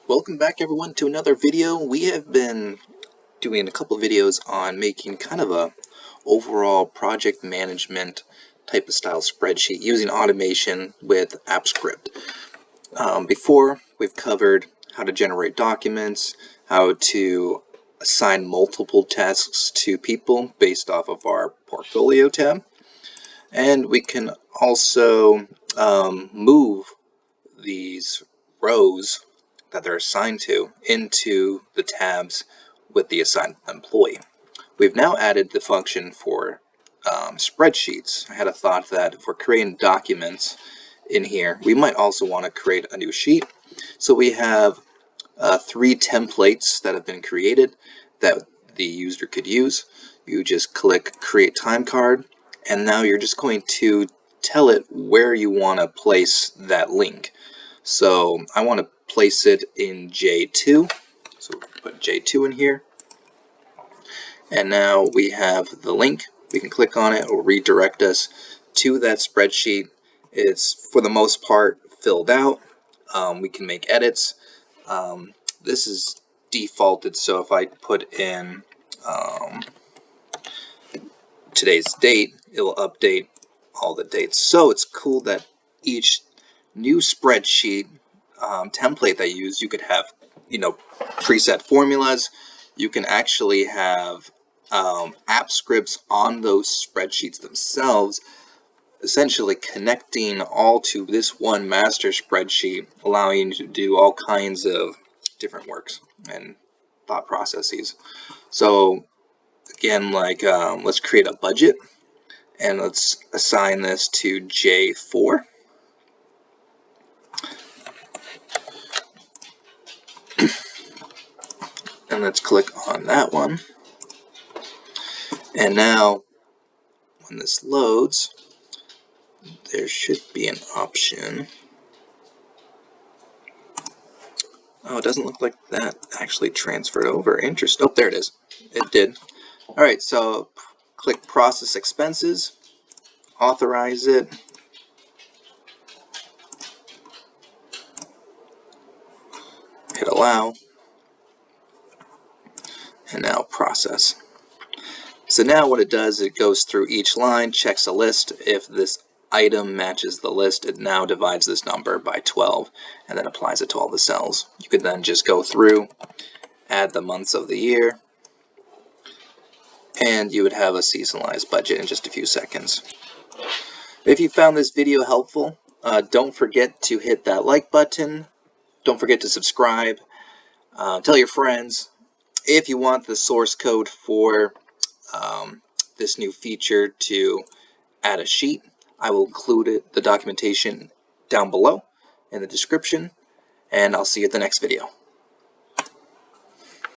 Welcome back everyone to another video. We have been doing a couple videos on making kind of a overall project management type of style spreadsheet using automation with AppScript. Before we've covered how to generate documents, how to assign multiple tasks to people based off of our portfolio tab, and we can also move these rows that they're assigned to into the tabs with the assigned employee. We've now added the function for spreadsheets. I had a thought that if we're creating documents in here, we might also want to create a new sheet. So we have 3 templates that have been created that the user could use. You just click Create TimeCard, and now you're just going to tell it where you want to place that link. So I want to place it in J2, so put J2 in here, and now we have the link. We can click on it, it will redirect us to that spreadsheet. It's for the most part filled out. We can make edits. This is defaulted, so if I put in today's date, it will update all the dates. So it's cool that each new spreadsheet template that you use, you could have, preset formulas. You can actually have app scripts on those spreadsheets themselves, essentially connecting all to this one master spreadsheet, allowing you to do all kinds of different works and thought processes. So again, let's create a budget, and let's assign this to J4. And let's click on that one. And now when this loads, there should be an option. Oh, it doesn't look like that actually transferred over. Interesting. Oh, there it is. It did. Alright, so click Process Expenses, authorize it, hit Allow, and now Process. So now what it does, it goes through each line, checks a list. If this item matches the list, it now divides this number by 12 and then applies it to all the cells. You could then just go through, add the months of the year, and you would have a seasonalized budget in just a few seconds. If you found this video helpful, don't forget to hit that like button. Don't forget to subscribe. Tell your friends. If you want the source code for this new feature to add a sheet, I will include the documentation down below in the description, and I'll see you at the next video.